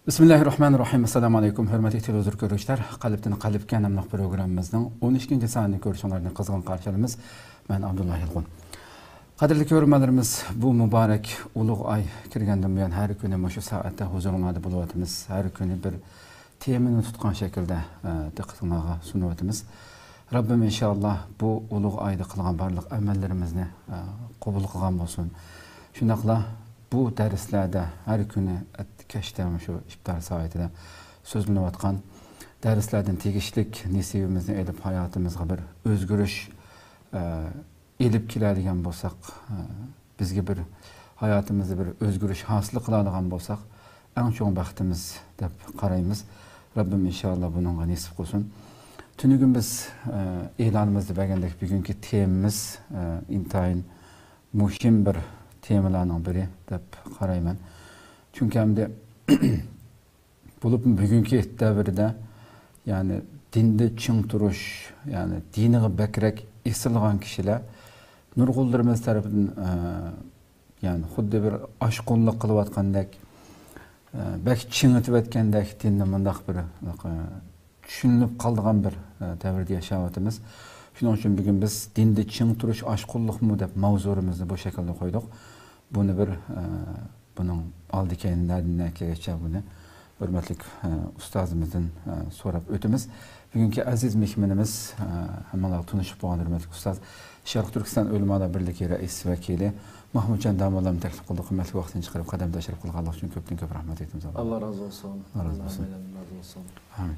Bismillahirrahmanirrahim. Assalamu alaykum. Hörmətli televizor görüşlər. Qalbdən qalbə namlıq proqramımızın 12-ci saniyyə görüşlərini qızğın qarşılamız. Mən Abdullah Yılğun. Qadirli görürmələrimiz, bu mübarək uluq ay kirgəndən buyan hər günü şu saatdə huzurunuzda buluyatımız. Hər günü bir temini tutqan şəkildə diqqətinizə sunuvatımız. Rabbim inşallah bu uluq ayda qılğan barlıq əməllərimizni qəbul qılğan olsun. Şundaqla bu dərslərdə hər günü keştem şu iftar saatinde sözünü atkan derslerden tegişlik nisibimizni edip hayatımızga bir özgürüş edip kiladigan bolsak bizge bir hayatımızda bir özgürüş hasıl kıladigan bolsak en çoğun baxtimiz dep qaraymiz. Rabbim inşallah bununla nisip kılsın. Tünügün biz e'lanımızda bergendek bugünkü temamiz intayin muhim bir temalarning biri dep qarayman. Çünkü hem de bulup bugünkü devirde yani dinde çın turuş yani diniği bekrek isilgan kişiler nurgullarımız tarafından yani xuddi bir aşqonluq qılıp atqandek bek çınıtıp etkendek dinde mındaq bir düşünülüp kaldığan bir devirde yaşavatımız. Şunun için bugün biz dinde çın turuş aşqonluq mu dep mavzurumuzu bu şekilde koyduk. Bunu bir bunun aldı kendilerine geçer bunu. Hürmetlik ustazımızdan sorap ötümüz. Bugünkü aziz mehmanımız hemen tanışıp boğan hürmetlik ustaz. Şarkı Türkistan Ölümada Birliği Reis Vekili Mahmutcan Damoğlu'nun teklif kıldığı kıymetli vaktini çıkarıp kademde şeref kıldığı Allah için köpten köp rahmet ettiğimiz Allah. Allah razı olsun. Allah razı olsun. Allah razı olsun. Amin.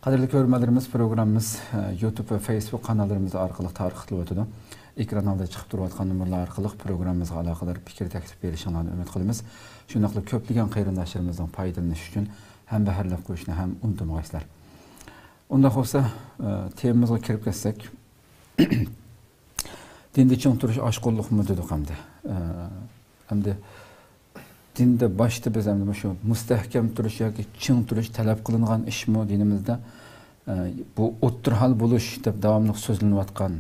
Kadirli görürmelerimiz programımız YouTube ve Facebook kanallarımızda arkalık tarihli ötüdü. Ekranlarda çıkıp duruyatkan numaralar arkalık programımızga alakalı fikir teklif berişinlerini ümit kılımız. Şundaqla köpligen qayrindaşlarımızdan faydalanış için hem beherlep koyuşuna hem unutmayaslar. Onda olsa temamızga kirip ketsek dinde çın turuş aşqonluq mu dedik hem de dinde başta biz hem de şu müstehkem turuş yoki çın turuş talep kılıngan iş mi dinimizde bu o'ttirhal buluş deb davamlı sözlenip atkan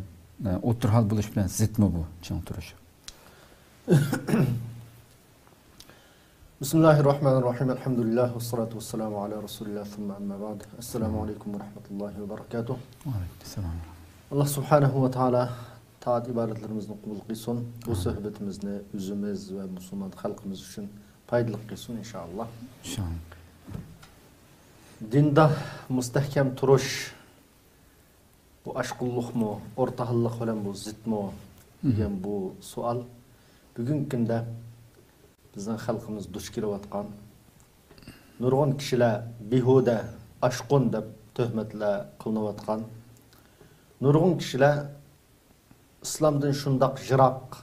o'ttirhal buluş bilen zıt mı bu çın turuş? Bismillahirrahmanirrahim. Elhamdülillah ve salatu ve selamu ala Resulillah thumma amma ba'd. Esselamu aleyküm ve rahmetullahi ve berekatuh. Aleykümselam. Allah subhanahu ve taala taat ibadetlerimizden kabul kılsın. Bu sohbetimizni özümüz ve Müslüman halkımız için faydalı kılsın inşallah. İnşallah. Dinde müstehkem turuş bu aşqulluq mu, ortahallık bilen bu zıt mu degan bu sual bugünkü kunda bizning xalqimiz duch kelayotgan nurg'un kishilar behuda aşqon deb töhmetlar qilinayotgan nurg'un kishilar islomdan shundoq jiroq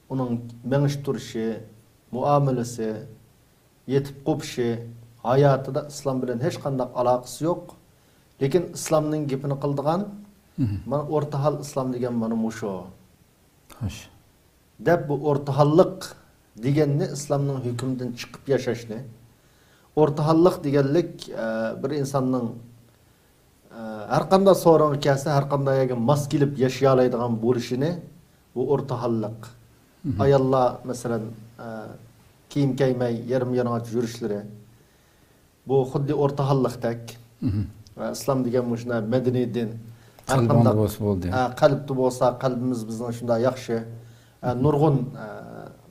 uning menish turishi muomalasi yetib qo'pishi hayotida islom bilan hech qanday aloqasi yo'q. Lekin islomning gapini qildigan mana o'rtahal islom degan mana musho. Xo'sh. Deb bu o'rtahallik deganni islomning hukmidan chiqib yashashni o'rtahallik deganlik bir insonning har qanday so'rog'i kelsa har qanday mos kelib yashay oladigan bo'lishini bu o'rtahallik. Ayollar masalan kiyim kiymay yarim yalang'och yurishlari bu xuddi o'rtahallikdek. İslam degan shuna madaniy din. Har qanday qalbda bo'lsa qalbimiz bizning shunda yaxshi. Nurg'un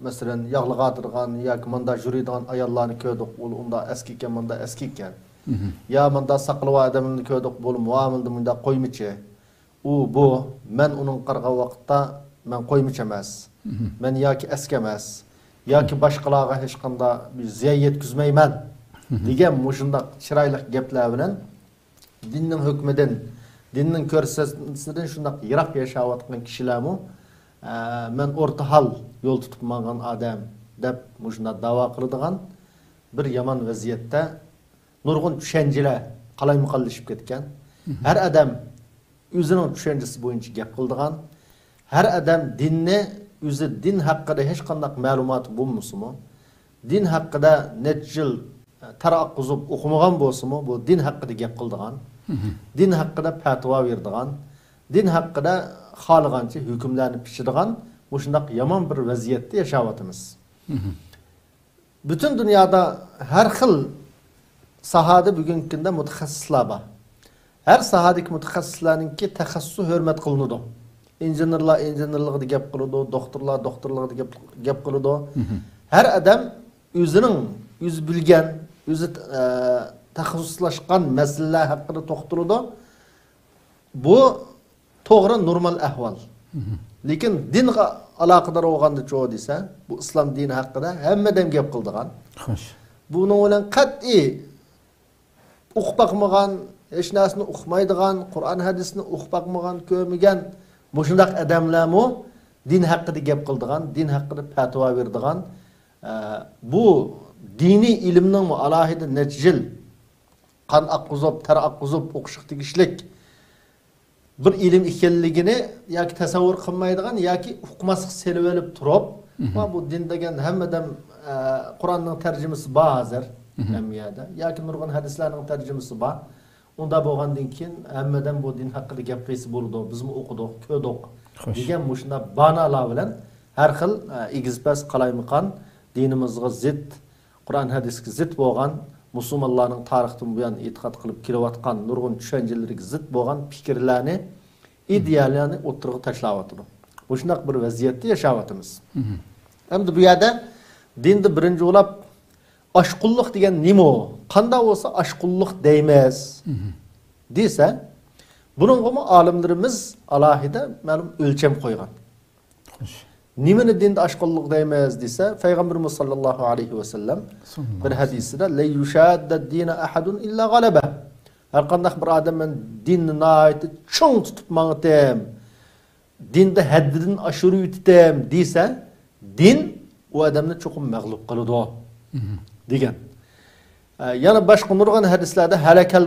masalan yog'lig'adirgan yoki manda yuradigan ayollarni ko'rdik, unda eski ekan, manda eski ekan. Ya manda saqlab odamni ko'rdik, bu muomilda munda qo'ymichi. U bu men uning qarg'a vaqtda men qo'ymichi emas. Men yoki eski emas, yoki boshqalarga hech qanday ziyon yetkazmayman degan shunday chiroyli gaplar bilan dinning hukmidan, dinning ko'rsatmasidan shunday yiroq yashayotgan kishilarmi men o'rtahal yo'l tutib mangan odam deb shunday da'vo qiladigan bir yomon vaziyatda nurg'un tushanchalar qalaymuqallashib ketgan. Har odam o'zining tushanchasi bo'yicha gap qiladigan, har odam dinni o'zi din haqida hech qanday ma'lumot bo'lmasimi, din haqida necha yil taraqquzib o'qimagan bo'lsa-mu, bu din haqida gap qiladigan, din haqida fatvo beradigan, din haqida xohlagancha hukmlarni pishiradigan, bu shunday yomon bir vaziyatda yashayotimiz. bütün dünyada her xil sahada bugungi kunda mutaxassislar bor. Her sahadagi mutaxassislarningki taxassusi hurmat qilinadi. İnjenerlar injenerligida gap qiladi, doktorlar doktorligida gap qiladi. Her adam o'zining o'zi bilgan, o'zi taxassuslashgan masalalar haqida to'xtaladi. Bu to'g'ri normal ahvol. Lekin dinga aloqador bo'lganda cho'q desa, bu islom dini haqida hammadan gap qildigan. Xo'sh. Buning bilan qat'iy o'qib baqmagan, hech narsani o'qimaydigan, Qur'on hadisni o'qib baqmagan, ko'rmagan mushundaq odamlarmi din haqida gap qildigan, din haqida fatvo berdigan. Bu diniy ilmning alohida natijil qan oqqizib, tar oqqizib o'qishga tegishlik bir ilim ekanligini yoki tasavvur qilmaydigan yoki uqmaslik selib olib turib, bu din degan hammadan Qur'onning tarjimasi bor hozir hamiyada yoki nurg'un hadislarning tarjimasi bor. Unda bo'lgandan keyin hammadan bu din haqida gap qilsa bo'ladi. Biz o'qidik, ko'rdik degan mushunda banalar bilan har xil egizpas qalaymiqan dinimizga zid, Qur'on hadisga zid bo'lgan musulmonlarning tarixdan buyon e'tiqod qilib kelayotgan nurg'un tushunchalarga zid bo'lgan fikrlarni, ideallarni o'tirg'i tashlab bu shunaq bir vaziyatda yashayapmiz. Endi bu yerda dinni birinchi o'lab oshqulluq degan nima? Qanday bo'lsa oshqulluq deymiz desa, buningga olimlarimiz alohida ma'lum o'lcham qo'ygan. Nimani dinda oshqulluq deymiz desa, Payg'ambarimiz sollallohu alayhi vasallam bir hadisida la yushadda dina ahadun illa g'alaba. Har qanday bir odam men dinni noyati cho'ng tutib mang'atem, dinda haddidan oshirib yutem desa, din u odamni cho'qim mag'lub qiladi degan. Yana boshqa nurg'un hadislarda halakal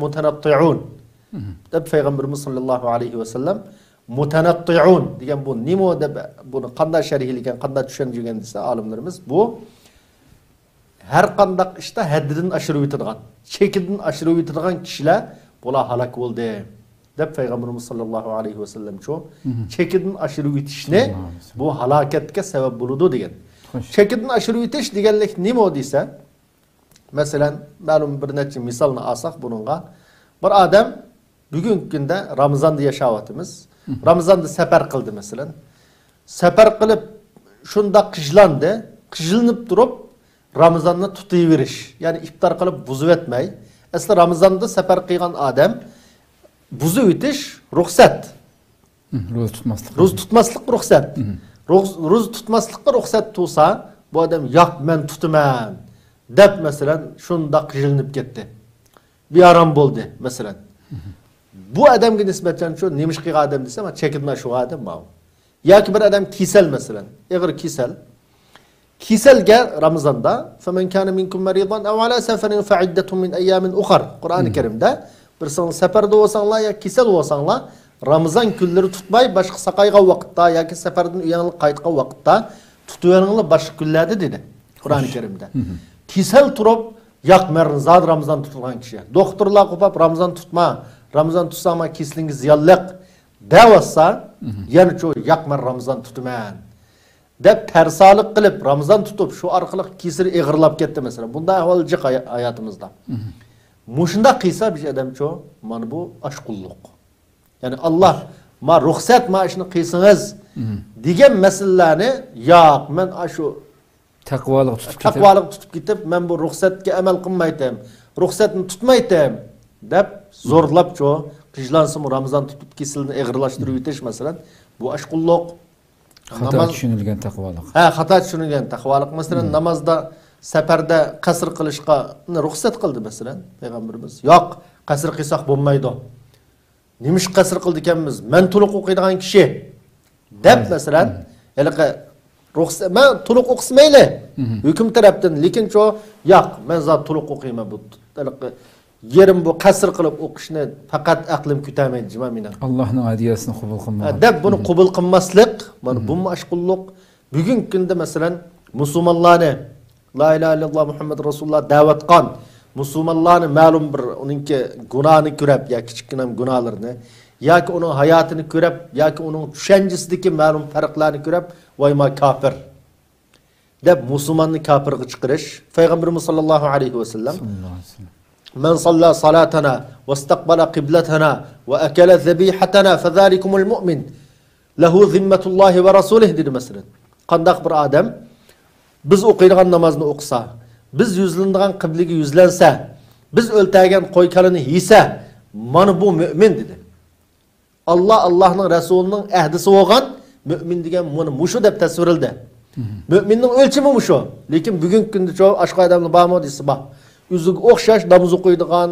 mutanatti'un deb Payg'ambarimiz sollallohu alayhi vasallam mutanatti'un degan bu nima deb buni qanday sharhlagan, qanday tushungan desa olimlarimiz bu har qanday ishda haddidan oshirib yetadigan, chekidan oshirib yetadigan kishilar bular halok bo'ldi deb Payg'ambarimiz sollallohu alayhi vasallam chekidan oshirib yetishni bu halokatga sabab bo'ladi degan. Chekidan oshirib yetish deganlik nima desa, masalan, ma'lum bir necha misolni olsak buningga, bir odam bugungi kunda Ramazonda yashayapmiz. Ramazonda safar qildi masalan. Safar qilib shunda qijlandi, qijlinib turib Ramazonni tutayverish, ya'ni iftor qilib buzib etmay. Asli Ramazonda safar qilgan odam buzib o'tish ruxsat. Ro'za tutmaslik ruxsat. Ro'za tutmaslikqa ruxsat bo'lsa, bu odam yo'q men tutaman deb masalan shunda qijlinib ketdi. Bearam bo'ldi masalan. Bu adamga nisbatan shu nemish qilgan odam desa, men chekidma shu odam bu. Yoki bir odam kasal masalan, og'ir kasal. Kasalga Ramazonda faman kana minkum maridan aw ala safarin fa'iddatun min ayamin ukhra. Qur'oni Karimda bir so'ng safarda bo'lsanglar yoki kasal bo'lsanglar, Ramazon kunlari tutmay boshqa saqaygan vaqtda yoki safardan uyanglar qaytgan vaqtda tutuvinglar boshqa kunlarda dedi Qur'oni Karimda. Kasal turib yo'q men zod Ramazon tutgan kishi. Doktorlar qo'pab Ramazon tutma. Ramazon tutsam keslingiz ziyonliq davasa, yana shu yo'q men Ramazon tutaman deb tarsalik qilib Ramazon tutib shu orqali kesiri eg'irlab ketdi masalan. Bunday ahvol jiq hayotimizda. Mushunda qilsa bir odam shu, mana bu oshqulluq. Ya'ni Alloh ma ruxsat ma ishni qilsangiz degan masalalarni yo'q men shu taqvolik tutib ketib men bu ruxsatga amal qilmaydim, ruxsatni tutmaydim deb zo'rlab shu qijlansin Ramazon tutib kesilni eg'irlashtirib yetish masalan, bu oshqulluq. Xato tushunilgan taqvolik. Xato tushunilgan taqvolik. Masalan, namozda safarda qasr qilishga ruxsat qildi masalan Payg'ambarimiz. Yo'q, qasr qilsak bo'lmaydi. Nimish qasr qildi ekanmiz? Men to'liq o'qiydigan kishi deb masalan, haliqa ruxsat men to'liq o'qismayli. Hukm tarafdan, lekin shu yo'q, men zot to'liq o'qiyman bu. Haliqa yerim bu qasr qilib o'qishni faqat aqlim kutamaydi jima meni. Allohning hadiyasini qabul qilmaydi. Deb buni qabul qilmaslik, mana bu mashqulluq. Bugungi kunda masalan musulmonlarni la ilaha illalloh Muhammad rasululloh da'vat qilgan musulmonlarni ma'lum bir uningki gunohini ko'rib, yoki kichkina gunohlarni, yoki uning hayotini ko'rib, yoki uning tushunchasidagi ma'lum farqlarni ko'rib, voy ma kafir deb musulmonni kafirga chiqarish. Payg'ambarimiz sollallohu alayhi vasallam "Men salla salatana vastaqbala qiblatana va akala zabihatana fazalikumul mu'min lahu zimmatullohi va rasulih" dedi masalan. Qandaq bir odam biz o'qiydigan namozni o'qisa, biz yuzlanadigan qiblaga yuzlansa, biz o'ltagan qo'ykalini yesa, mana bu mu'min dedi. Allah'ның Resulü'nün əhdisi olğan mümin degan bunu muşu deb tasvirildi. Müminning o'lchimi muşu. Lekin bugungi kunda çoğu aşqa adamni bormi desa bor. O'ziga o'xshash namoz o'qiydigan,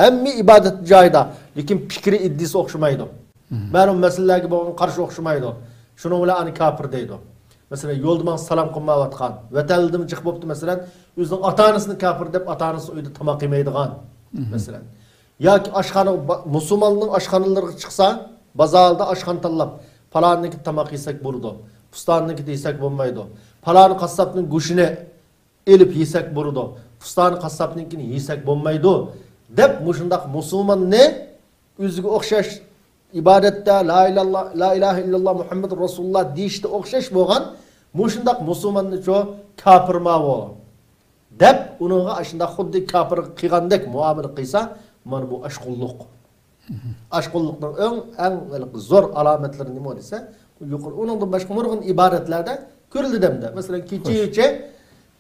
hamma ibodat joyida, lekin fikri iddisi o'xshamaydi. Ma'lum masalalarga bo'lgan qarshi o'xshamaydi. Shuning bilan ani kafir deydi. Masalan, yo'lda salom qilmayotgan, vatandan chiqib bo'pti masalan, o'zining ota-onasini kafir deb ota-onasi uyda tomoq yemaydigan masalan. Yoki oshxona musulmonning oshxonalariga chiqsa, bozorda oshxona tanlab, falonniki tomoq yesak bo'ladi. Pustonniki desak bo'lmaydi. Falon qassobning go'shini elib yesak bo'ladi. Pustoni qassobnikini yesak bo'lmaydi deb mushundaq musulmonni o'ziga o'xshash ibodatda la ilaha illalloh Muhammadur Rasululloh deyishda o'xshash bo'lgan mushundaq musulmonni cho kafir ma'vo deb uningga ashunda xuddi kafir qilgandek muomala qilsa, mana bu ashqulluq. Ashqulluqning eng zo'r alomatlari nima desa, yuqori uningdan boshqa nurg'un ibodatlarda ko'rildi demda. Masalan,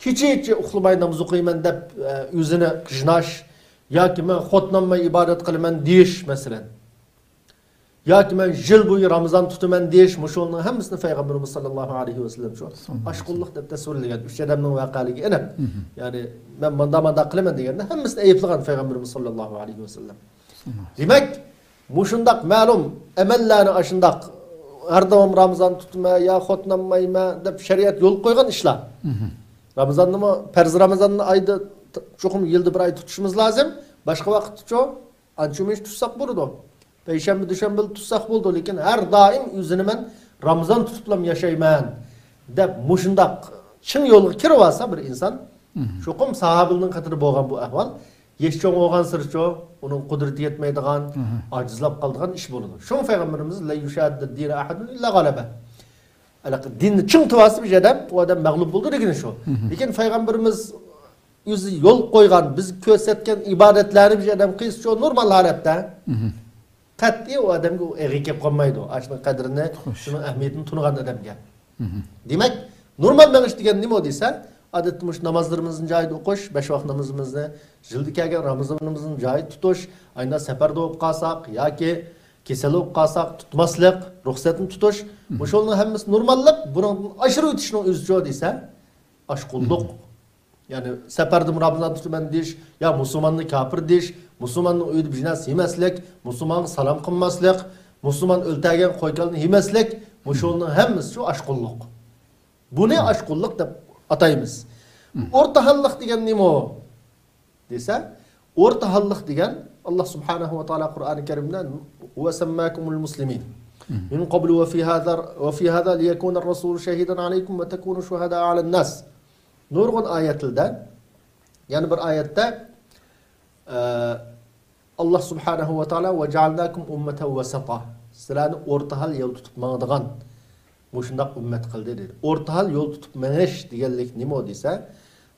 kecha uxlamay namoz o'qiyman deb o'zini qijnash yoki men xotnamay ibodat qilaman deyish masalan. Yoki men yil bo'yi Ramazon tutaman deyish, mushulning hammasini Payg'ambarimiz sollallohu alayhi vasallam shu ashqulluq deb tasvirlagan. Uch odamning voqealigi aniq. Ya'ni men manda qilaman deganda hammasini ayiblagan Payg'ambarimiz sollallohu alayhi vasallam. Demak, mushundaq ma'lum amallarni ashundaq har davom Ramazon tutma ya xotnamayma deb shariat yo'l qo'ygan ishlar. Ramazonni farz Ramazonni oyda cho'qim yilda bir oy tutishimiz lozim. Boshqa vaqtda ancha-muncha tutsak bo'ladi. Payshanba, dushanba tutsak bo'ldi, lekin har doim o'zini men Ramazon tutiblam yashayman deb mushundaq chin yo'lga kirib olsa bir inson, cho'qim sahobaning qatri bo'lgan bu ahvol, yeshcho'ng bo'lgan sircho, uning qudrati yetmaydigan, ojizlab qoladigan ish bo'ladi. Shun Payg'ambarimiz la yushaddu din ahadun illa g'alaba. Dinni ching tuvasi bir odam, u odam mag'lub bo'ldi degan shu. Lekin Payg'ambarimiz o'zi yo'l qo'ygan, biz ko'rsatgan ibodatlarni bir odam qilsa, normal holatda qat'iy u odamga eg'i kelib qolmaydi. Ashning qadrini, shuning ahamiyatini tunugan odamga. Demak, normal ma'nosi degan nima desa, odatda mush namozlarimizning joyida o'qish, 5 vaqt namozimizni, yilda kelgan Ramazonimizning joyida tutish, ayna safarda bo'lib qolsak yoki kasal bo'lib qolsak tutmaslik, ruxsatni tutish, mushulning hammasi normallik, bundan oshirib o'tishning o'zi desa, ashqulluq. Ya'ni safarda Ramazon tutaman deyish, ya musulmonni kafir deyish, musulmonning uyida binas yemaslik, musulmonga salom qilmaslik, musulmon o'ltagan qo'ykalni yemaslik, mushulning hammasi shu ashqulluq. Buni ashqulluq deb ataymiz. O'rtahalliq degan nima desa, o'rtahalliq degan Allah subhanahu wa ta'ala Qur'oni Karimda "Va sammakumul muslimin min qablu wa fi hadha liyakuna ar-rasul shahidan alaykum wa takunu shuhada 'ala an-nas." Nurg'un oyatlarda, ya'ni bir oyatda Allah subhanahu wa ta'ala "Va ja'alnakum ummatan wasata." Sizlarni o'rtahal yo'l tutib mangdigan mushundaq ummat qildi dedi. O'rtahal yo'l tutib manish deganlik nima desa,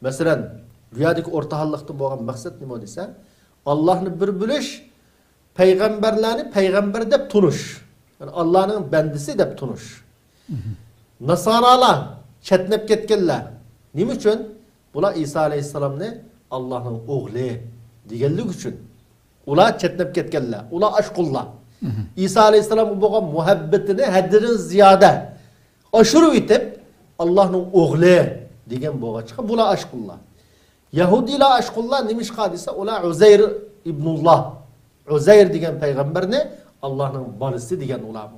masalan, bu yerdagi o'rtahallikdan bo'lgan maqsad nima desa, Allohni bir bilish, payg'ambarlarni payg'ambar deb tunish. Yani Allohning bandisi deb tunish. Nasoralar chetnab ketganlar. Nima uchun? Bular Isa alayhisalomni Allohning o'g'li deganlik uchun. Ular chetnab ketganlar. Ular ashqullar. İsa alayhisalom bo'lgan muhabbatini haddidan ziyoda oshirib etib, Allohning o'g'li degan bo'lg'achqa bular ashqullar. Yahudilar ashqullar nimishqa desa, ular Uzayr ibnulloh. Uzayr degan payg'ambarni Allohning bolasi degan ular.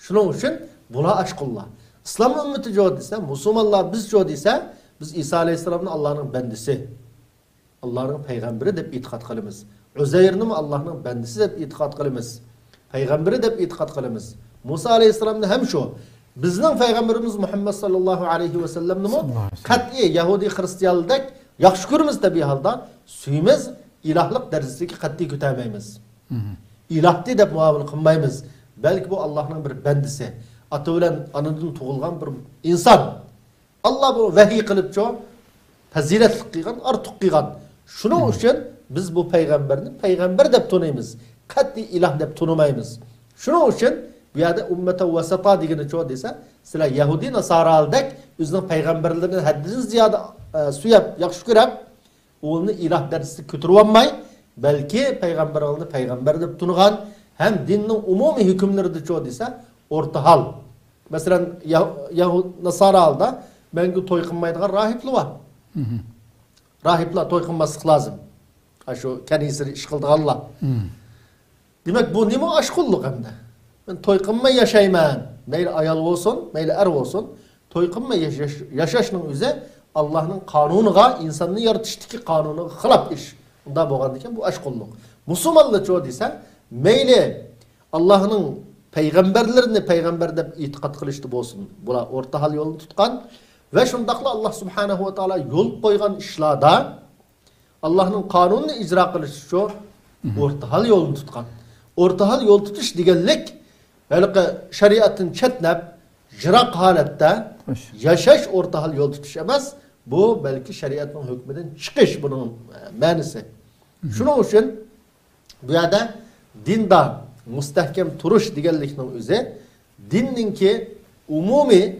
Shuning uchun bular ashqullar. Islom ummati jo desa, musulmonlar biz jo desa, biz Isa alayhisalomni Allohning bandisi, Allohning payg'ambari deb e'tiqod qilamiz. Uzayrni Allohning bandisi deb e'tiqod qilamiz. Payg'ambari deb e'tiqod qilamiz. Musa alayhisalomni ham shu. Bizning payg'ambarimiz Muhammad sallallohu alayhi va sallamni qat'iy Yahudi xristianlik yaxshi ko'ramiz tabiiy holda, suyimiz, ilohlik darajasiga qat'iy ko'tarmaymiz. Ilohdi deb muomala qilmaymiz. Balki bu Allohning bir bandisi, ota bilan onadan tug'ilgan bir inson. Allah bu vahiy qilib ço faziletli qilgan, ortiq qilgan. Shuning uchun biz bu payg'ambarni payg'ambar deb tanıymiz. Qat'iy iloh deb tanımaymiz. Shuning uchun bu yerda ummata vasata degani ço desa, sizlar Yahudi Nasaraldek o'zining payg'ambarlarini haddidan ziyoda suyab, yaxshi ko'rib, o'lni iloh darajasiga ko'tarib olmay, balki payg'ambarlarni payg'ambar deb tanıgan, hem dinning umumiy hukmlarida ço desa, o'rta hal. Mesela Yahudi Nasaralda mengi to'y qilmaydigan rahiblar var. Rahiplar to'y qilmaslik lozim. Şu kanisani ish qildiganlar. Demak bu nima ashqullik hamda. Men to'y qilmay yashayman. Mayli ayol bo'lsin, mayli er bo'lsin, to'y qilmay yashashning o'zi Allohning qonuniga, insonni yaratishdagi qonuniga xilof ish. Unda bo'lgan ekan bu ashqullik. Musulmonlar cho desa, mayli Allohning payg'ambarlarini payg'ambar deb e'tiqod qilishdi bo'lsin. Bular o'rta hal yo'lni tutgan ve şundaqla Allah subhanahu wa ta'ala yol koygan işlarda Allah'ın kanununu icra kılışı şu ortahal yolunu tutkan. Ortahal yol tutuş digellik şeriatın çetnep jirak halette yaşaş ortahal yol tutuş emez. Bu belki şeriatın hükmünden çıkış bunun manisi. Şunun için bu yerde dinde müstehkem turuş digellikinin özü dinin ki umumi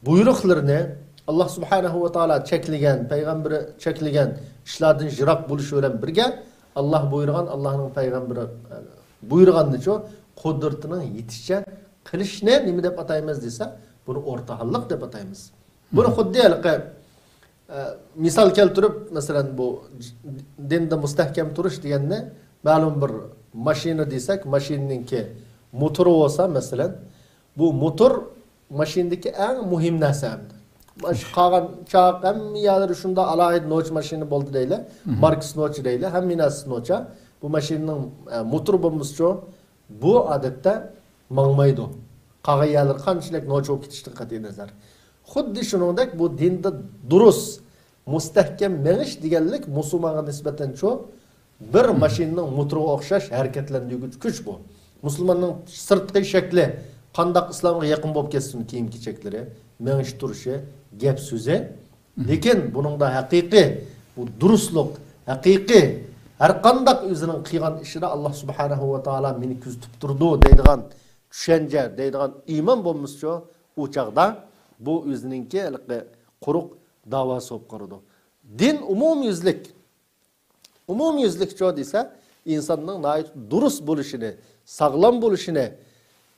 buyruqlarını Allah subhanahu wa ta'ala çekligen, peygamberi çekligen işlerden jirak buluşu ölen birge Allah buyurgan, Allah'ın peygamberi buyurganını ço kudretinin yetişçe kılışını nimi dep atayımız dese bunu ortahallık dep atayımız. Bunu xuddi misal keltirip mesela bu dinde müstehkem turuş diyenine malum bir maşini desek maşinin ki motoru olsa mesela bu motor maşindeki en mühim narsamdı. Qalan çağ hem yerleri şunda alayid noç maşini boldu deyle, Marx noç deyle, hem minas noça bu maşinin motor bombusçu bu adette mangmaydı. Qağa yerler qançılık noç olup ketişti qat'i nazar. Xuddi shuningdek bu dinde durus, mustahkam menish deganlik musulmonga nisbatan ço bir maşinin motoriga o'xshash harakatlantiruvchi kuch bu. Musulmonning sirtqi shakli qandaq islomga yaqin bo'lib ketsin kiyim kechaklari, menish turishi, gap so'zi, lekin buning da haqiqiy bu durustlik, haqiqiy har qandaq o'zining qilgan ishida Alloh subhanahu va taolo meni kuzatib turdi deydigan tushuncha, deydigan iymon bo'lmasa, u chaqda bu o'zininki quruq da'vosi bo'lib qoladi. Din umumyuzlik cho desa, insonning durust bo'lishini, sog'lom bo'lishini,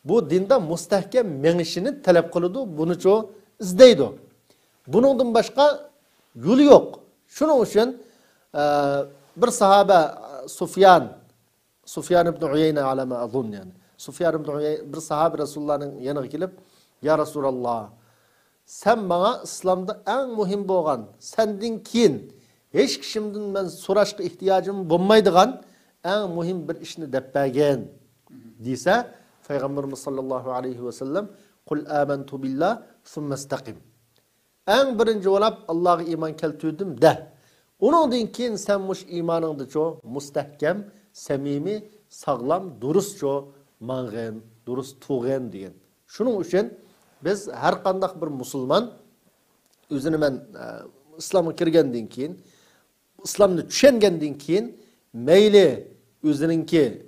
bu dinda mustahkam menishini talab qiladi, buni cho izlaydi. Buningdan boshqa yo'li yo'q. Shuning uchun bir sahoba Sufyan ibn Uyayna alama azun yani. Sufyan ibn Uyayna bir sahoba Rasulullahning yanına kelib, "Ya Rasulullah, sen bana İslam'da en mühim bo'lgan, senden keyin hech kishimdan men so'rashga ehtiyojim bo'lmaydigan en mühim bir ishni deb bergan" desa, Peygamberimiz sallallahu aleyhi ve sellem "Kul amantu billah thumma istaqim." En birinci olap Allah'a iman keltirdim de. Onundan keyin sen muş imanыңды ço mustahkam, samimi, sağlam, durust ço mang'en, durust tuğen degan. Şunun için biz her qandaq bir musulman özünü men İslam'a kirgenden keyin, İslam'ni tushungenden keyin meyli özününki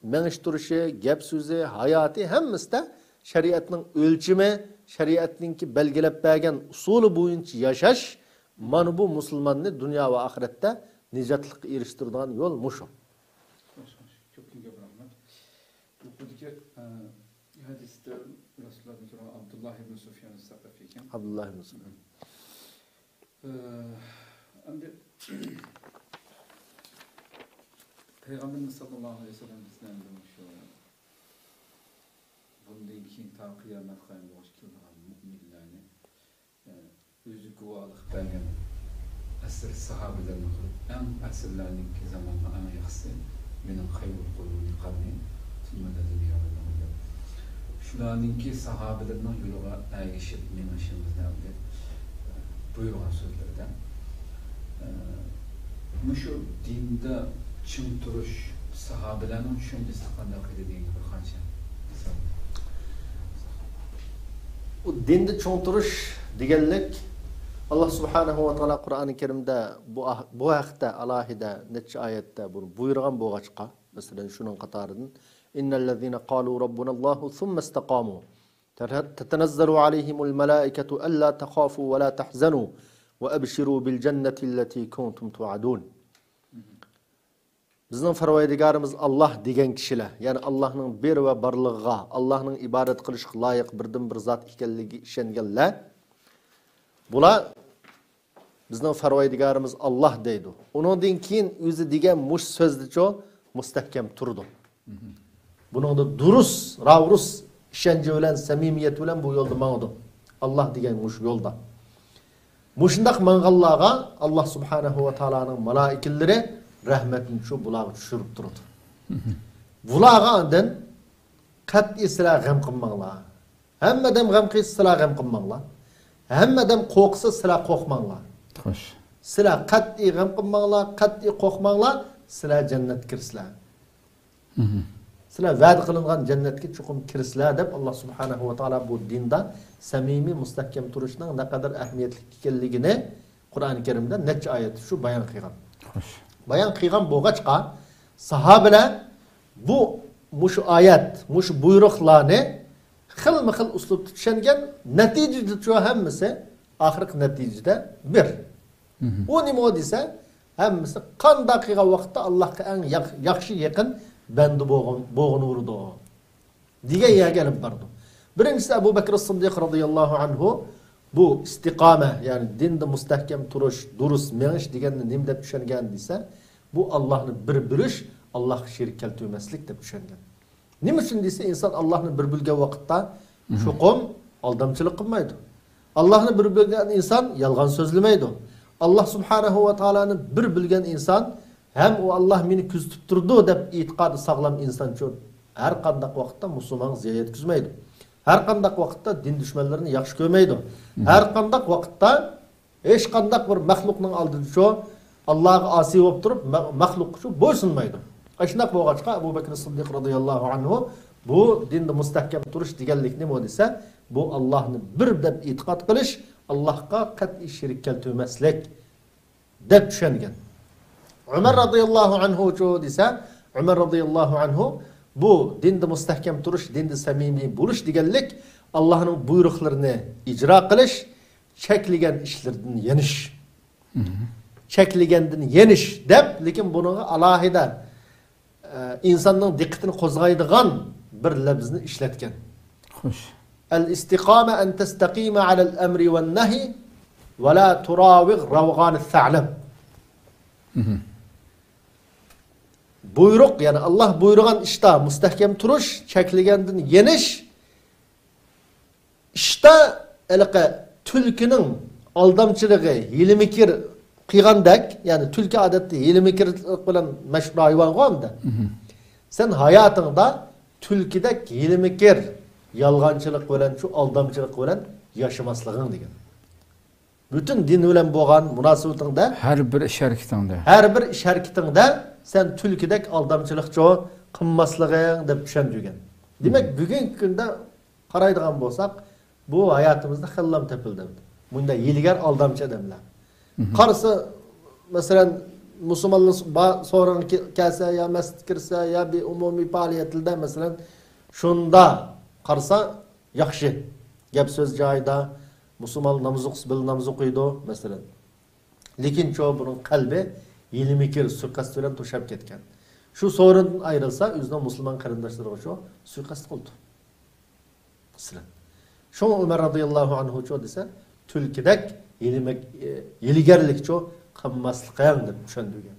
menish turishi, gap so'zi, hayoti hammasida shariatning o'lchimi, shariatninki belgilab bergan usuli bo'yicha yashash mana bu musulmonni dunyo va oxiratda nijotlikka erishtiradigan yo'l mushu. Çok iyi rahmet. Buradaki hadiste Resulullah'ın sonra Abdullah ibn Sufyan Sakafi iken. Abdullah ibn Sufyan. Şimdi Peygamberimiz sallallahu aleyhi ve sellem bizden demiş o. Bundan keyin ta kıyamet kıyamı hoş kılgan müminlerini özü guvalık bergen asr sahabelerine kılıp en asırlarının ki zamanla ana yaxsı benim hayrul kuluni qarni tümmededim yaralarında. Şularının ki sahabelerinin yoluğa erişip menaşımızdan de buyurgan sözlerden. Şu dinde çın turuş sahabelerinin düşüncesi qanday dediğini bir qancha. Bu dinde çın turuş deganlik Allah subhanahu wa ta'ala Kur'an-ı Kerim'de bu haqda alahida neçe ayette bunu buyurgan boğaçqa. Mesela şunun qatarının innellezine qalu rabbunallahu thumma istaqamu tetenezzalu aleyhimul malaiketu alla takhafu ve la tahzanu ve abshiru bil cenneti allati kuntum tu'adun. Bizning Farvoydigarimiz Allah degan kishilar, ya'ni Allohning ber va barlig'iga, Allohning ibodat qilishga loyiq birdan bir zot ekanligiga ishonganlar. Bular bizning Farvoydigarimiz Allah deydi. Uningdan keyin o'zi degan mush so'zdicho mustahkam turdi. Buningda durus, ravrus ishonchi bilan, samimiyat bilan bu yo'lda mangdi. Allah degan mush yo'lda. Mushundaq manganlarga Allah subhanahu va taolaning malaikallari rahmetini şu bulağı düşürüp durdu. Bulağı andın kat'i silah gam qılmanglar. Hemmedem gam qıysa silah gam qılmanglar. Hemmedem qoqsa silah qoqmanglar. Xoş. Silah kat'i gam qılmanglar, kat'i qoqmanglar, silah cennet kirsizlar. Silah vaad qilingan cennetga chuqum kirsizlar deb Allah subhanahu va taala bu dinda samimiy mustahkam turishning ne kadar ahamiyatli ekanligini Qur'on-i Kerimda necha oyat shu bayon qilgan. Xoş. Bayan qilgan bo'g'achqa sahobalar bu mush oyat, mush buyruqlarni xilma-xil uslubda tushungan, natijada shu hammasi oxirgi natijada bir. U nima desa, hammasi qanday qilgan vaqtda Allohga eng yaxshi yaqin banda bo'g'ini urdi. degan yerga olib bordi. Birinchisi Abu Bakr as-Siddiq radhiyallohu anhu bu istiqoma, ya'ni dinda mustahkam turish, durust menish deganni nima deb tushungan desa, bu Allohni bir bilish, Allohga sherik keltirmaslik deb tushungan. Nima uchun desa, inson Allohni bir bilgan vaqtda shuqum aldamchilik qilmaydi. Allohni bir bilgan inson yolg'on so'zlamaydi. Allah subhanahu va taoloni bir bilgan inson hem o Allah meni kuzatib turdi deb e'tiqodi sog'lom inson uchun har qanday vaqtda musulmon ziyo yetkazmaydi. Her qanday vaqtda din düşmanlarını yaxshi ko'rmaydi. Her qanday vaqtda hech qanday bir maxluqning oldida shu Allohga asi bo'lib turib, maxluq shu bo'ysunmaydi. Ashunaq bo'lg'achqa Abu Bakr as-Siddiq radhiyallohu anhu bu dinda mustahkam turish deganlik nima desa, bu Allohni bir deb e'tiqod qilish, Allohga qat'iy shirik keltirmaslik deb tushungan. Umar radhiyallohu anhu shu desa, Umar radhiyallohu anhu bu dinda mustahkam turish, dinda samimiy bo'lish deganlik Allohning buyruqlarini ijro qilish, cheklagan ishlardan yenish. Cheklagandan yenish deb, lekin buni alohida insonning diqqatini qo'zg'aydigan bir lafzni ishlatgan. Xo'sh. Al-istiqama an tastaqima ala al-amri wan-nahy va la turawigh rawghan al-tha'lab. Buyruq, yani Allah buyurgan işte mustahkem turuş, çekligendin yeniş, işte elke tülkünün aldamçılığı, hilimikir kıygandak, yani tülkü adeti hilimikir olan meşhur hayvan var da. Sen hayatında tülküdek hilimikir, yalgancılık olan, şu aldamçılık olan yaşamaslığın diyen. Bütün din ölen boğan münasebetinde Her bir iş hareketinde. Her bir iş hareketinde sen tülkidek aldamçılıkçı kımmaslığın deb düşündügen. Demek bugün günde qaraydigan bolsak, bu hayatımızda xillam tepildi. Bunda yeliger aldamçı adamlar. Qarısı mesela Müslümanlar sonra kelse ya mescid kirse ya bir umumi faaliyetlerde mesela şunda qarsa yaxşı. Gap söz joyida Müslüman namaz o'qiydi mesela. Lekin çoğu bunun kalbi yelmikir suiqasd bilan to'shab ketgan. Shu so'rindan ayrilsa, o'zining musulmon qarindoshlariga shu suiqasd qildi. Masalan. Shu Umar radhiyallohu anhu cho desa, tulkidek yeligarlik cho qimmasliqan deb tushundigan.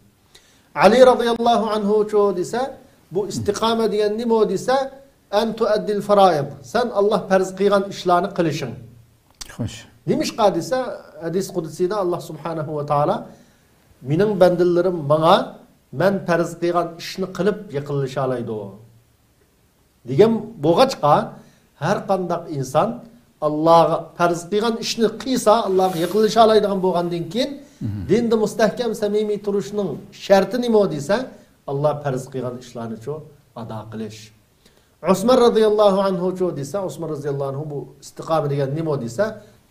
Ali radhiyallohu anhu cho desa, bu istiqoma degan nima desa, an tu'addil faraid. Sen Allah farz qilgan ishlarni qilishing. Xo'sh. Nimishqa desa, hadis qudsiyda Allah subhanahu va taala mening bandalarim bana men farz qilgan ishni qilib yaqinlasha oladi degan bo'g'achqa har qanday inson Allohga farz qilgan ishni qilsa Allohga yaqinlasha oladigan bo'lgandan keyin dinda mustahkam samimiy turishning sharti nima desa, Alloh farz qilgan ishlarni cho ado qilish. Usmon radhiyallohu anhu cho desa, Usmon radhiyallohu anhu bu istiqoma degan nima desa,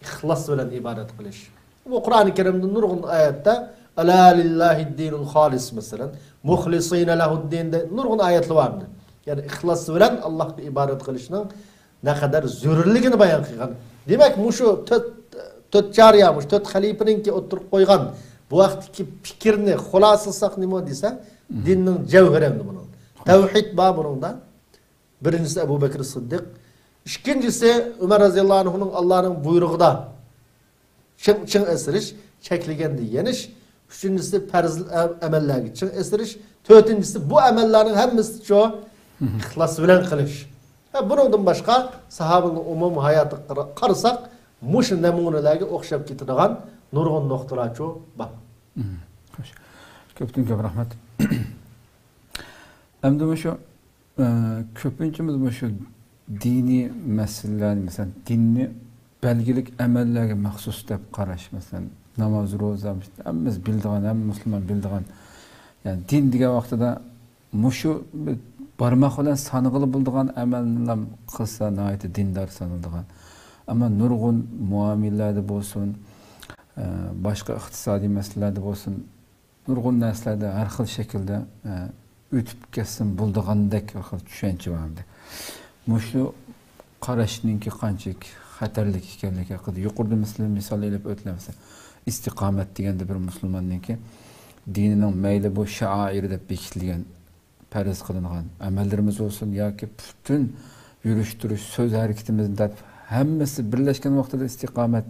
ixlos bilan ibodat qilish. Bu Kur'an-ı Kerim'de nurgun ayette Ala lillahi dinul halis mesela. Muhlisine lehu'd-din de nurgun ayetli vardı. Yani ihlas bilen Allah'a ibadet kılışının ne kadar zürürlüğünü bayan kılgan. Demek mu şu töt cariyamış, töt halifinin ki oturup koygan bu vaktiki fikrini hulasısak nimo dese dinin cevherendi bunun. Tevhid babının da birincisi Ebu Bekir Sıddık, ikincisi Ömer radıyallahu anh'ın Allah'ın buyruğunda çın esiriş, çekligendi yeniş, üçüncüsü perz emellergi çın esiriş, dördüncüsü bu emellerin hemmisi çoğu ihlas bilen kılış. Bunun başka sahabenin umum hayatı karısak muş nemunelerge okşap getirdiğin nurgun noktalar çoğu bak. Köptün köp rahmet. Hem de şu köpüncümüz bu şu dini meseleler mesela dinni belgilik emellerge mahsus dep qaraş mesela namaz roza hemmimiz bildiğin hem Müslüman bildiğin yani din diye vaqtida muşu barmaq bilan sanıqılı bulduğun emellerle kılsa nayeti dindar sanıldığın ama nurgun muamillerde bolsun başka iktisadi meselelerde bolsun nurgun narsalarda har xil şekilde ötüp kessin bulduğandek bir düşünce vardı. Muşu qarashninki qanchalik xatarlik ekanligi haqida yuqorida misol elib o'tlamasa istiqomat deganda bir musulmonniki dinining mayli bu shairi deb bekitilgan farz qilingan amallarimiz olsun yoki butun yurish turish so'z harakatimizda hammasi birlashgan vaqtida istiqomat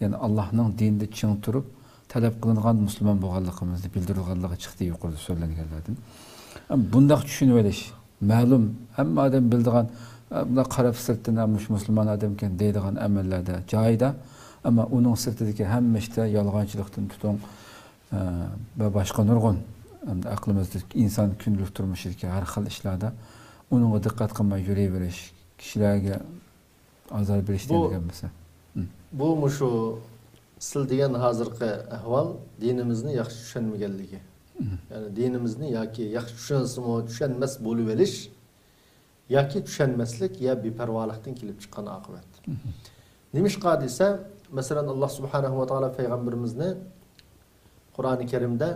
ya'ni Allohning dinida ching turib talab qilingan musulmon bo'lganligimizni bildirilganligi chiqdi yuqorida so'zlanganlardan. Bundaq tushunib olish ma'lum hamma odam bildigan buna qarab sirtdan ammış musulmon odamkan deydigan amallarda joyida ama uning sirtidagi hamma ishda yolg'onchilikdan tutun va boshqa nurg'un aqlimizda inson kundalik turmushidagi har xil ishlarda uningga diqqat qilmay yuraverish kishilarga azor berish degan bo'lsa bu mushu sil degan hozirgi ahvol dinimizni yaxshi tushunmaganligi. Yani dinimizni yoki yaxshi tushunsinmi tushunmas bo'lib olish yoki tushunmaslik ya beparvolikdan kelib chiqqan oqibat. Nimishqa desa, masalan Alloh subhanahu va taolo payg'ambarimizni Qur'oni Karimda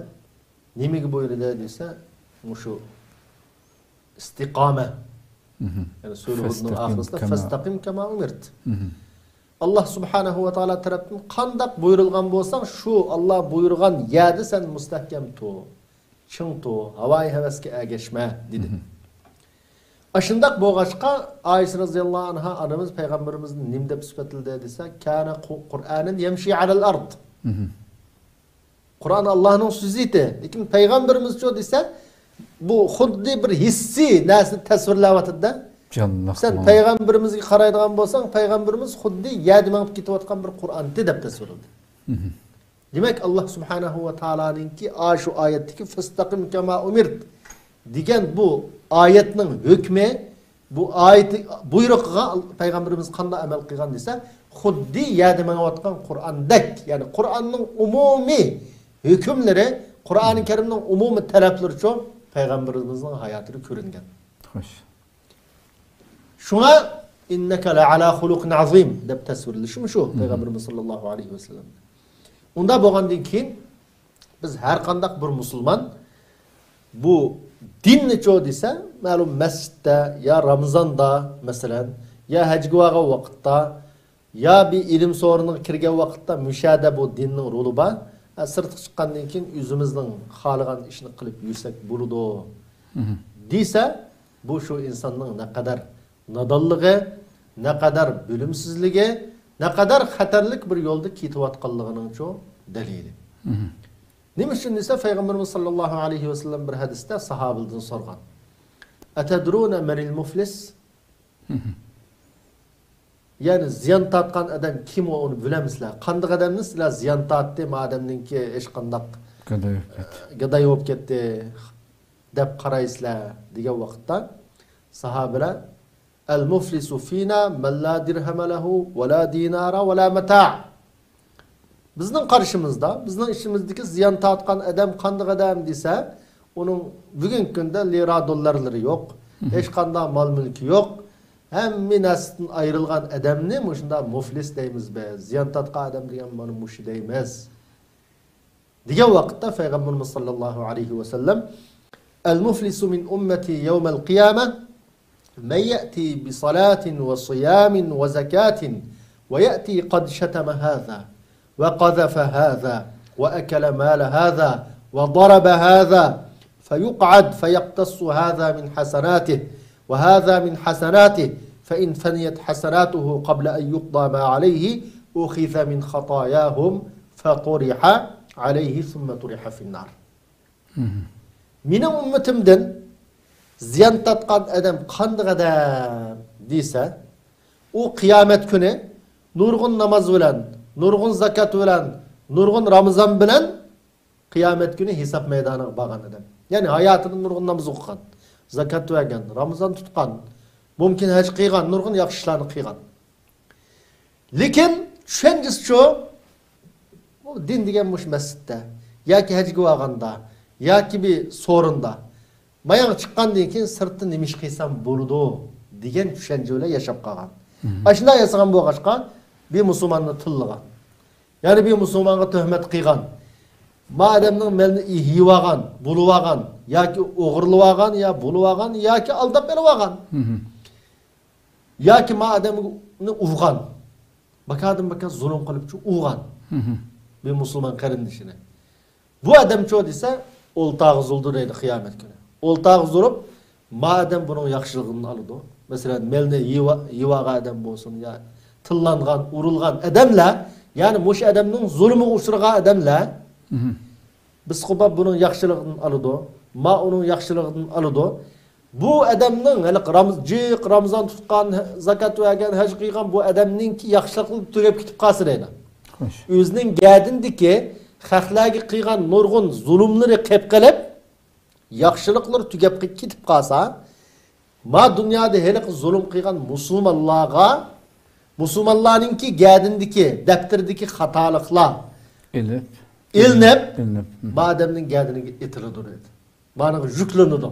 nimaga buyurdi desa, mushu istiqoma. Yani sura Hud'ning oxirisida fastaqim kama umirt. Allah subhanahu va taolo tarafdan qandaq buyurilgan bo'lsang, shu Allah buyurgan yerda sen mustahkam tur. Ching tur, havoyi havasga agashma dedi. Aşındak boğaçqa Ayşe radhiyallahu anha anamız peygamberimizin nimde sifatildi desa kana Kur'an'ın yemşi alel ard. Kur'an Allah'ın sözüydü. Lekin peygamberimiz şu desa bu xuddi bir hissi nasıl tasvirlavatdı. Sen peygamberimizga qaraydigan bo'lsang, peygamberimiz xuddi yadimab ketayotgan bir Qur'on deb tasvirladi. Demek Allah subhanahu va taolaninki şu oyatdagi fastaqim kama umirt degan bu ayetning hükmü bu ayeti buyruğuna peygamberimiz qanday amal qilgan desa xuddi yadimayotgan Qur'ondek yani Qur'onning umumiy hükümleri Qur'oni Karimning umumiy talablari uchun peygamberimizning hayotida ko'ringan. Xo'sh. Şuna innaka la ala xuluqin azim deb tasvirlashim shu peygamberimiz sallallohu alayhi vasallam. Unda bo'lgandan keyin biz har qanday bir musulmon bu dinni çoğu dese, malum mescitte ya Ramazan'da mesela ya hacga vargan vakitte ya bir ilim sorunun kirgen vakitte müşahede bu dinin rolü var. Sırtı çıkandan keyin yüzümüzden haligan işini kılıp yüksek buludu. Dese bu şu insanın ne kadar nadallığı, ne kadar bölümsüzlüğü, ne kadar hatarlık bir yolda kitivatkanlığının çoğu delili. Nima uchun desa Peygamberimiz sallallohu alayhi ve sellem bir hadisda sahabildan sorgan. Atadruna manil muflis? Yani ziyan tatkan adam kim o onu bilemizler. Qanday adamni sizlar ziyan tatdi, madamninki hech qandaq gaday bo'lib ketdi deb qaraysizlar degan vaqtda sahabalar al muflisu fina man la dirham lahu va la dinara va la mata'. Bizning qarshimizda, bizning ishimizdagi ziyon tortgan odam qanday odam desa, uning bugungi kunda lira dollarlari yo'q, hech qanday mol mulki yo'q, Hemmi neslinden ayrılgan adamni muşunda muflis deymiz be. Ziyan tatqa adam diyen bunu muşi deymez. Diyen vakitte Peygamberimiz sallallahu aleyhi ve sellem El muflisu min ummeti yevmel kıyame men ye'ti bi salatin ve siyamin ve zekatin ve ye'ti kad şeteme hâzâ ve qazafe hâzâ ve ekele mâle hâzâ ve darabe hâzâ feyuq'ad feyaktassu hâzâ min hasenâtih ve hâzâ min hasenâtih فإن فنيت حسناته قبل أن يقضى ما عليه أخذ من خطاياهم فطرح عليه ثم طرح في النار. Benim ümmetimden ziyan tatkan adam kandı adam deyse o kıyamet günü nurgun namaz bilen, nurgun zakat bilen, nurgun Ramazan bilen kıyamet günü hesap meydanına bağan adam. Yani hayatının nurgun namaz okuyan, zakat vergen, Ramazan tutkan, mümkün hac kıygan, nurgun yakışlarını kıygan. Lekin şencisi çoğu o din diyen muş mescitte, ya ki hac kıyaganda, ya ki bir sorunda. Mayan çıkan deyin sırtı nimiş kıysam buldu diyen düşünceyle yaşap kalan. Aşında yasagan bu ağaçka bir Müslümanını tıllıgan. Yani bir Müslümanı töhmet kıygan. Mademnin melini hivagan, buluvagan, ya ki oğurluvagan, ya buluvagan, ya ki aldap verivagan. Ya ki mademini uğgan. Bakın zulüm kılıpçı uğgan. Bir Müslüman karindişine. Bu adam çoğu ise oltağı zulduraydı kıyamet günü. Oltağı zurup madem bunun yakışılığını alıdı. Mesela meline yivaga adam olsun ya tıllangan, urulgan adamla yani muş adamın zulmü uçurgan adamla biz kuba bunun yakışılığını alıdı. Ma onun yakışılığını alıdı. Bu adamın Ramazan tutkan, zakat vergen, hac kıygan bu adamın ki yakışıklı tügep kitip kasıraydı. Özünün gədindiki xalqlarga qilgan nurgun zulümleri qepqilib, yaxşılıqlar tugab ketib qalsa, ma dunyoda haliq zulm qilgan musulmonlarga, musulmonlarninki gədindiki, daftirdagi xatoliklar ilinib, ma odamning gədini itiladi. Mana yuklanadi.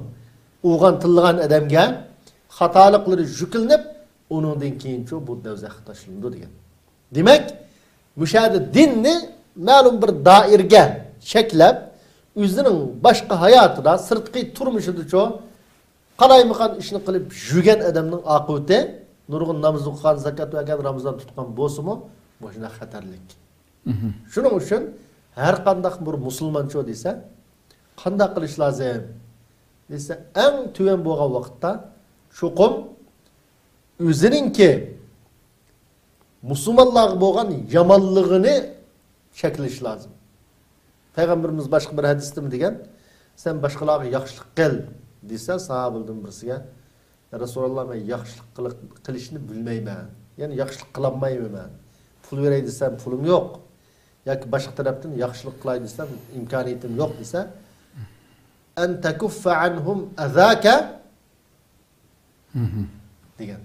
Uğan tıllıgan adamga xatolikları yuklanib, onundan keyin bu dozaq tashlanadi degan. Demak, müşahede dinni ma'lum bir dairge şeklep özünün başka hayatında sırtkı turmuşudu çoğu qalaymagan işini qilib yügen adamның akıbeti nurgun namaz okugan, zakat vergen, Ramazan tutkan bozumu boşuna xatarlik. Şunun için her qandaq bir musulman çoğu dese qandaq qilish lazım dese en tüven boğan vakitte çoğum özününki Müslümanlar boğan yamanlığını şekliş lazım. Peygamberimiz başka bir hadiste mi degen? Sen başkalarına yaxşılık qil dese sahabıldım birisiga. Ya Resulullah ben yaxşılık qilishni bilmeymen. Yani yaxşılık kılanmayım ben. Pul verey desem pulum yok. Ya ki başka taraftan yaxşılık kılay desem imkaniyetim yok dese en tekuffe anhum azaka degen.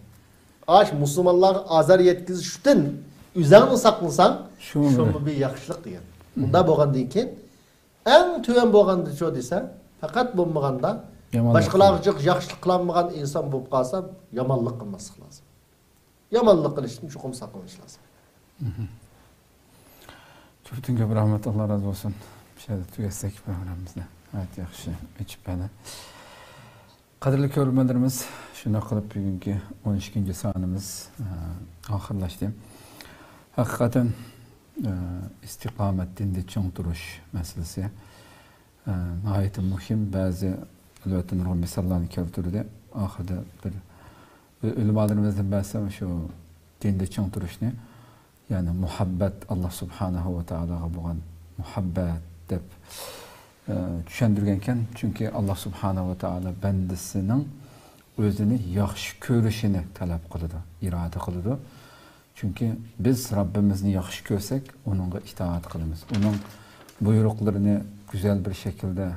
Aş Müslümanlar azar yetkizişten üzerine saklansan şu bir yakışlık diyen. Bunda boğan deyken en tüven boğan diyor dese fakat bulmaganda başkalarca yakışlık kılanmagan insan bulup kalsa yamanlık kılması lazım. Yamanlık kılışın çokum saklanış lazım. Bütün köp rahmet Allah razı olsun. Bir şeyde tüyetsek programımızda. Evet yaxşı. Geçip bana. Qadrli körülmelerimiz şuna qılıp bugünkü 12. sanımız ahırlaştı. Hakikaten istikamet dinde çoğun duruş meselesi nihayet muhim bazı elbette nurgun misallarını keltirdi. Ahırda bir ulemalarımızdan bahsediyorum şu dinde çoğun duruş ne? Yani muhabbet Allah subhanahu ve ta'ala'ga bo'lgan muhabbet deb tushundirgankan çünkü Allah subhanahu ve ta'ala bandasining o'zini yaxshi ko'rishini talab qiladi, iroda qiladi. Çünkü biz Rabbimizni yaxshi ko'rsak, onunga itoat qilamiz. Onun buyruqlarini güzel bir şekilde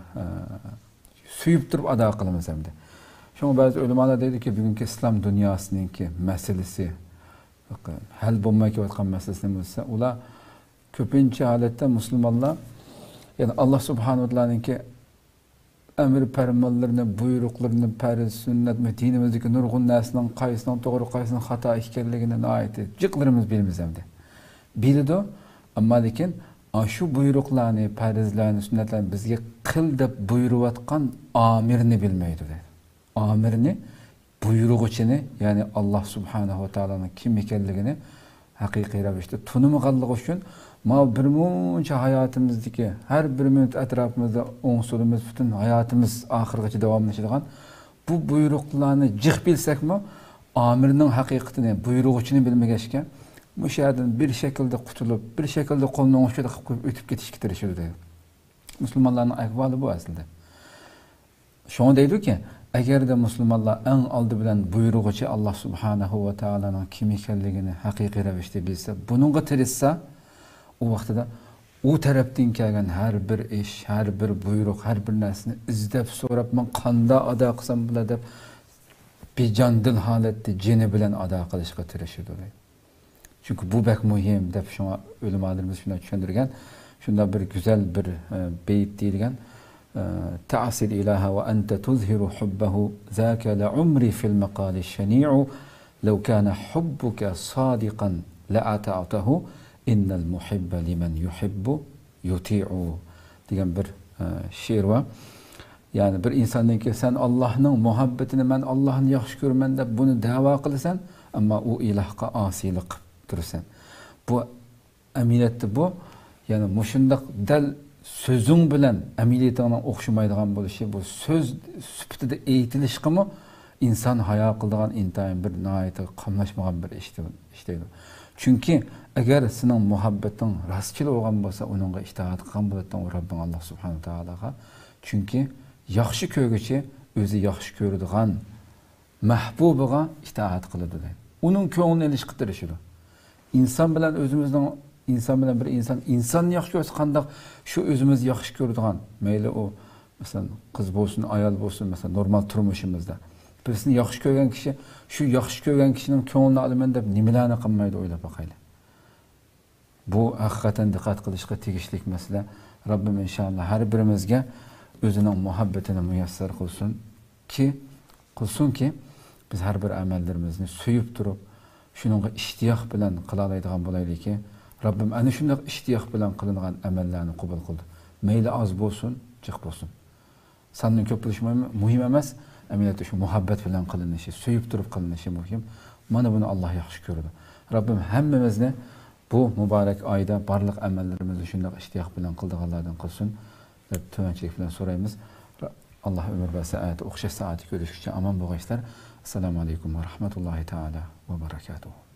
suyup turib ado qilamiz hamda. Şoňa ba'zi ulamalar deydi ki bugungi islom dunyosininki masalasi hal bo'lmay kelayotgan masalasi bo'lsa, ular ko'pincha holatda musulmonlar yani Allah subhanahu wa ta'alaningki emir fermanlarını, buyruklarını, pəriz, sünnet, dinimizdeki nurgun nəsinin qaysının doğru, qaysının hata işkerliğine ait cıklarımız bilmez hem de. Bildi o, ama lekin şu buyruklarını, pərizlerini, sünnetlerini bizge kıl dep buyruvatkan amirini bilmeydi dedi. Amirini, buyruğu içini, yani Allah Subhanahu wa Ta'ala'nın kim ekerliğini hakiki ravişte tunumu kallığı için ma bir muncha hayatımızdaki her bir minut etrafımızda onsurumuz bütün hayatımız ahirgacha davomlashadigan bu buyruqlarni jiq bilsak mi amirning haqiqatini buyruğuchini bilmagachga bu yerdan bir şekilde qutulib bir şekilde qo'lni o'ngishga qilib qo'yib o'tib ketishga tirishadi. Musulmonlarning ahvoli bu aslida. Shuni deydiki, agarda musulmonlar eng oldi bilan buyruğuchi Allah Subhanahu wa Ta'ala'nın kim ekanligini haqiqiy ravishda bilsa, buningga tirishsa, o vaqtida u tarafdan kelgan har bir ish, har bir buyruq, har bir narsani izlab so'rab, men qanday ado qilsam bo'ladi deb bejandil holatda jini bilan ado qilishga tirishadi. Çünkü bu bek muhim deb shuna ulamolarimiz shuni tushuntirgan. Shunda bir güzel bir beyt deyilgan. Ta'sil ilaha wa anta tuzhiru hubbahu zaka la umri fil maqali shani'u law kana hubbuka sadiqan la ata'tahu innal muhibba liman yuhibbu yuti'u degan bir şiir var. Yani bir insandan ki sen Allah'ın muhabbetini ben Allah'ın yaxshi ko'raman deb bunu da'vo qilsan, ama o ilahga asilik qilib bu ameliyatda bu, yani mushundaq dal sözün bilan ameliyatingning o'xshamaydigan bo'lishi, bu söz sifatida aytilishqimi inson hayo qiladigan intayin bir nihoyatda qamlashmagan bir ish deydi. Çünkü eğer senin muhabbetin rastçıl olgan bolsa, onunla itaat qilgan bo'ladigan Rabbim Allah Subhanahu Ta'alaga. Çünkü yaxshi ko'rguchi o'zi yaxshi ko'radigan mahbubiga itaat qiladi. Onun ko'nglini ilishga tirishadi. İnsan bilan o'zimizning insan bilan bir insan yaxshi ko'rsa qanday shu o'zimiz yaxshi ko'radigan, mayli o mesela qiz bo'lsin, ayol bo'lsin, mesela normal turmushimizda birisini yaxshi ko'rgan kishi shu yaxshi ko'rgan kishining ko'nglini olaman deb nimalarni qilmaydi o'ylab boqaylik. Bu haqiqatan diqqat qilishga tegishli masala. Rabbim inshaalloh har birimizga o'zining muhabbatini muyassar qilsin ki biz har bir amallarimizni suyib turib, shuningga ishtiyoq bilan qila oladigan bo'laylikki, Rabbim ana shunday ishtiyoq bilan qilingan amallarni qabul qildi. Mayli oz bo'lsin, jiq bo'lsin. Sanning ko'p bo'lishi muhim emas, amaliyotda shu muhabbat bilan qilinishi, suyib turib qilinishi muhim. Mana buni Alloh yaxshi ko'radi. Rabbim hammamizni bu mübarek ayda barliq amallarimizni shunday ishtiyoq bilan qildiganlardan qilsin deb tuvanchilik bilan so'raymiz. Allah ömür ve saati, o'xshash saati ko'rishguncha aman bo'linglar. Assalomu alaykum va rahmatullohi taala va barakatuh.